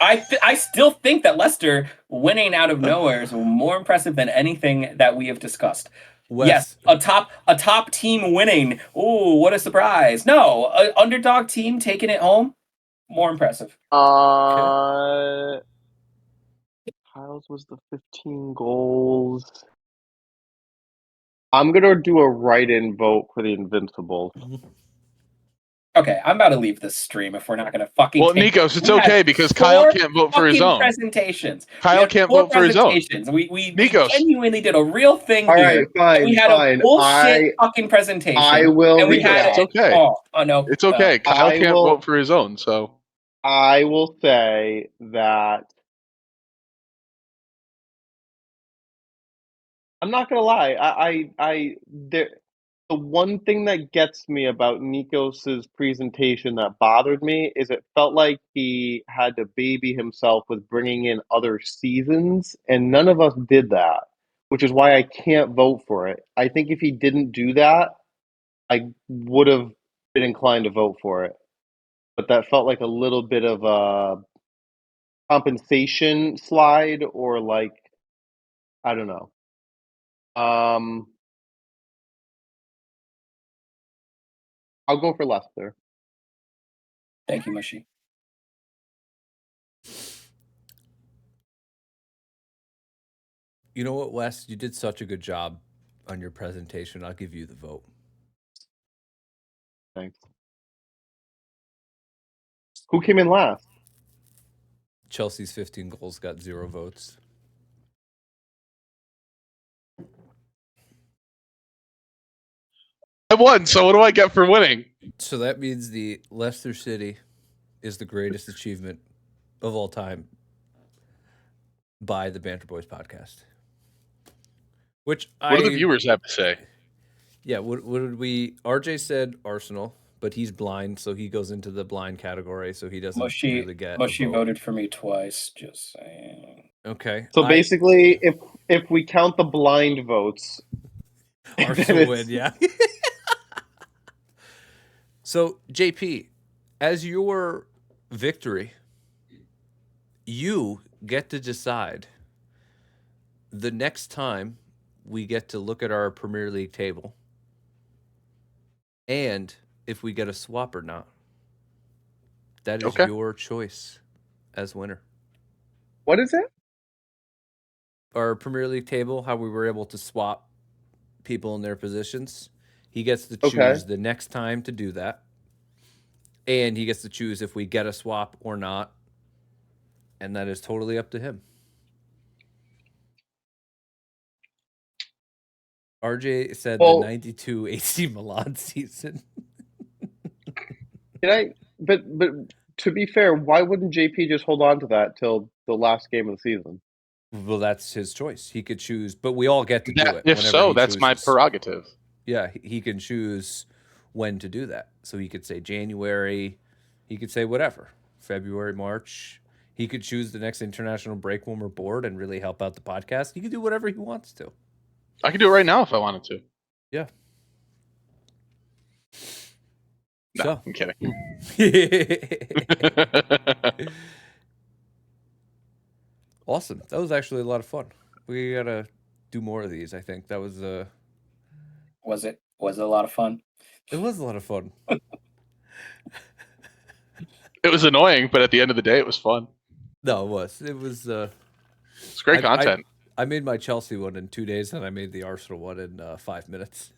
I still think that Leicester winning out of nowhere is more impressive than anything that we have discussed. Wes, Yes, a top team winning. Ooh, what a surprise! No, an underdog team taking it home, more impressive. Kyle's was the 15 goals. I'm gonna do a write-in vote for the Invincibles. Okay, I'm about to leave this stream if we're not gonna fucking. Well, take Nikos, it's We had okay because Kyle 4 can't vote for his fucking own. presentations. Kyle We had can't 4 vote for his own. presentations. We Nikos. genuinely did a real thing All here. right, And we fine, had fine. a bullshit fucking presentation. I will And we read had It's that. okay. Oh no, It's okay. Kyle I can't will- vote for his own, so I will say that I'm not gonna lie. The one thing that gets me about Nikos's presentation that bothered me is it felt like he had to baby himself with bringing in other seasons, and none of us did that, which is why I can't vote for it. I think if he didn't do that, I would have been inclined to vote for it. But that felt like a little bit of a compensation slide, or like, I don't know. I'll go for Leicester. Thank you, Mushy. you know what, Wes? You did such a good job on your presentation. I'll give you the vote. Thanks. Who came in last? Chelsea's 15 goals got 0 votes. I won. So what do I get for winning? So that means the Leicester City is the greatest achievement of all time by the Banter Boyz podcast. Which What do the viewers have to say? Yeah, what did we? RJ said Arsenal, but he's blind, so he goes into the blind category, so he doesn't really get. Mushy voted for me twice. Just saying. Okay. So basically, if we count the blind votes, Arsenal win, yeah. So JP, as your victory, you get to decide the next time we get to look at our Premier League table and if we get a swap or not. That is your choice as winner. What is it? Our Premier League table, how we were able to swap people in their positions. He gets to choose the next time to do that. And he gets to choose if we get a swap or not. And that is totally up to him. RJ said the 92 AC Milan season. But to be fair, why wouldn't JP just hold on to that till the last game of the season? Well, that's his choice. He could choose, but we all get to do it. If so, that's my prerogative. Yeah, he can choose when to do that. So he could say January, he could say whatever, February, March. He could choose the next international break when we're bored and really help out the podcast. He could do whatever he wants to. I could do it right now if I wanted to. Yeah. No, So. I'm kidding. Awesome. That was actually a lot of fun. We gotta do more of these. I think that was Was it a lot of fun? it was a lot of fun. It was annoying, but at the end of the day, it was fun. No, it was. It's great content. I made my Chelsea one in 2 days, and I made the Arsenal one in 5 minutes.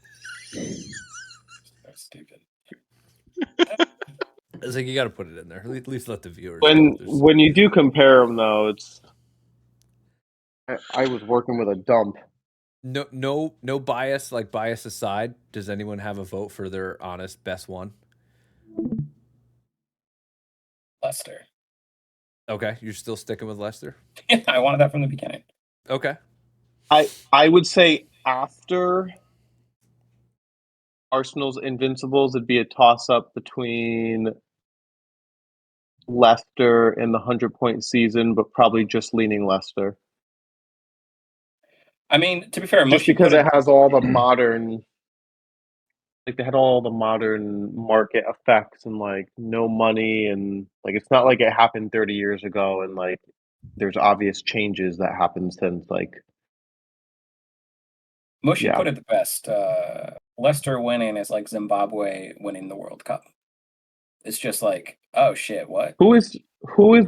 That's stupid. It's like you got to put it in there. At least let the viewers. When you do compare them, though, it's I was working with a dump. No bias. Like bias aside, does anyone have a vote for their honest best one? Leicester. Okay, you're still sticking with Leicester. Yeah, I wanted that from the beginning. Okay. I would say after Arsenal's Invincibles, it'd be a toss-up between Leicester and the 100-point season, but probably just leaning Leicester. I mean, to be fair, Just because it has all the modern, like they had all the modern market effects and like no money and like it's not like it happened 30 years ago and like there's obvious changes that happened since like. Mushy Yeah. put it the best. Leicester winning is like Zimbabwe winning the World Cup. It's just like, oh shit, what? Who is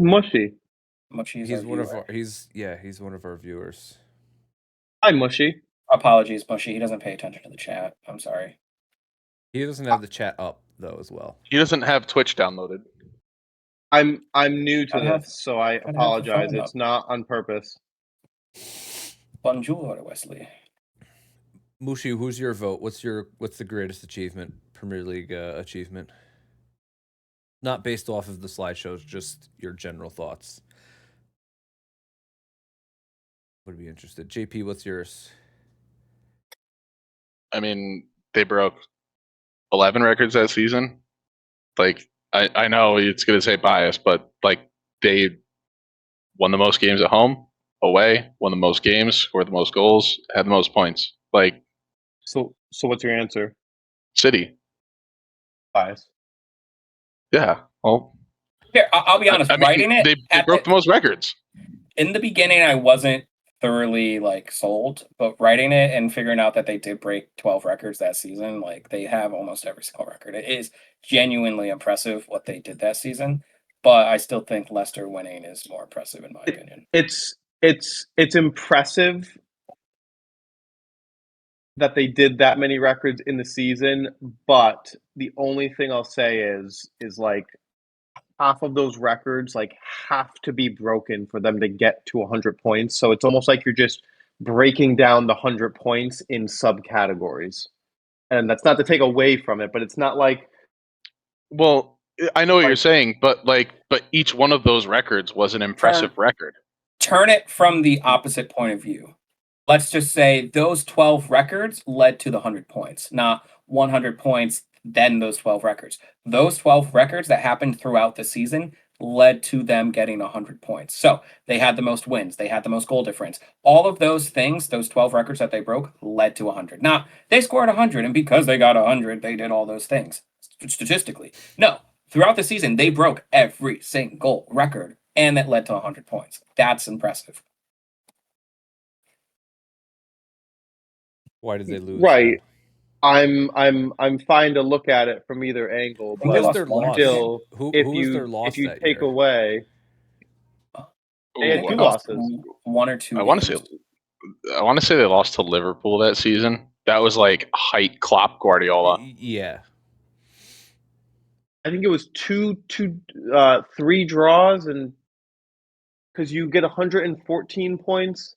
Mushy? Mushy's He's our one of viewer. our. He's one of our viewers. Hi, Mushy. Apologies, Mushy. He doesn't pay attention to the chat. I'm sorry. He doesn't have the chat up though as well. He doesn't have Twitch downloaded. I'm new to I have- this, so I have the apologize. phone It's up. not on purpose. Bonjour, Wesley. Mushi, who's your vote? What's the greatest achievement, Premier League achievement? Not based off of the slideshows, just your general thoughts. Would be interested. JP, what's yours? I mean, they broke 11 records that season. Like, I know it's going to say bias, but like they won the most games at home, away, won the most games, scored the most goals, had the most points. Like So what's your answer? City. Bias. Yeah. Well, Here, I'll be honest. I mean, Writing it they broke the most records. in the beginning, I wasn't thoroughly like sold, but writing it and figuring out that they did break 12 records that season, like they have almost every single record. It is genuinely impressive what they did that season, but I still think Leicester winning is more impressive in my opinion. It's impressive that they did that many records in the season, but the only thing I'll say is like half of those records like have to be broken for them to get to 100 points. So it's almost like you're just breaking down the 100 points in subcategories. And that's not to take away from it, but it's not like. Well, I know what you're saying, but each one of those records was an impressive record. Turn it from the opposite point of view. Let's just say those 12 records led to the 100 points, not 100 points, then those 12 records. Those 12 records that happened throughout the season led to them getting 100 points. So they had the most wins, they had the most goal difference. All of those things, those 12 records that they broke, led to 100. Now, they scored 100, and because they got 100, they did all those things statistically. No, throughout the season, they broke every single record, and that led to 100 points. That's impressive. Why did they lose? Right. I'm fine to look at it from either angle, Who was but their loss? still, Who if was their loss if you that take year? away, they had Ooh, two losses. One or two. I want to say they lost to Liverpool that season. That was like height Klopp Guardiola. Yeah. I think it was 3 draws, and because you get 114 points,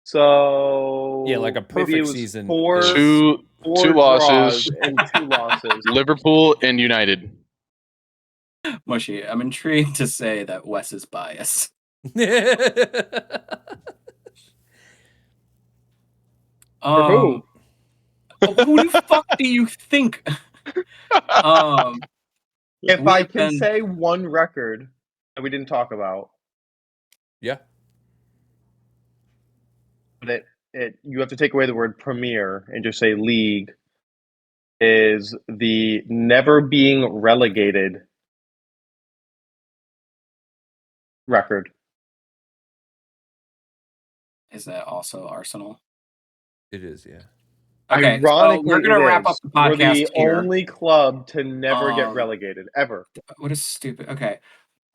so Yeah, like a maybe perfect it was season four, is- Two four losses. draws and 2 losses. Liverpool and United. Mushy, I'm intrigued to say that Wes is biased. For who? Who the fuck do you think? If We I have can been- say one record that we didn't talk about, Yeah. but you have to take away the word premier and just say league, is the never being relegated record. Is that also Arsenal? It is, yeah. Okay, so Ironically, we're gonna it wrap is. up the We're podcast the here. only club to never get Um, relegated, ever. What a stupid. Okay.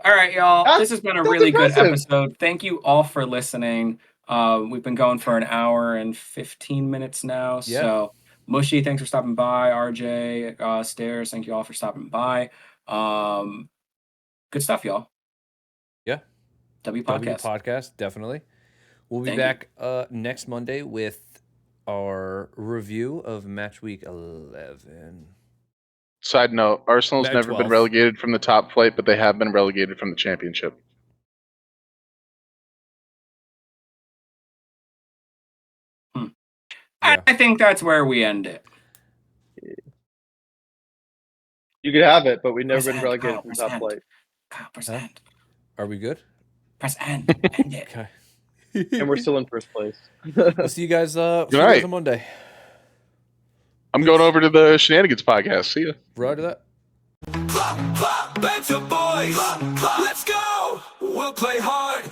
All right, y'all. This has been a That's really good impressive. episode. Thank you all for listening. We've been going for an hour and 15 minutes now. Yeah. So, Mushy, thanks for stopping by. RJ, Stairs, thank you all for stopping by. Good stuff, y'all. Yeah. W W Podcast. podcast, definitely. We'll be Thank you. back next Monday with our review of match week 11. Side note: Arsenal's Bad never been 12. relegated from the top flight, but they have been relegated from the championship. Yeah. I think that's where we end it. You could have it, but we've never Press been end, relegated Kyle, from press top end. flight. Kyle, press Huh? end. Are we good? Press end. End it. Okay. And we're still in first place. We'll see you guys, night. on Monday. I'm going over to the Shenanigans podcast. See ya. Right to that. Banter Boyz, let's go. We'll play hard.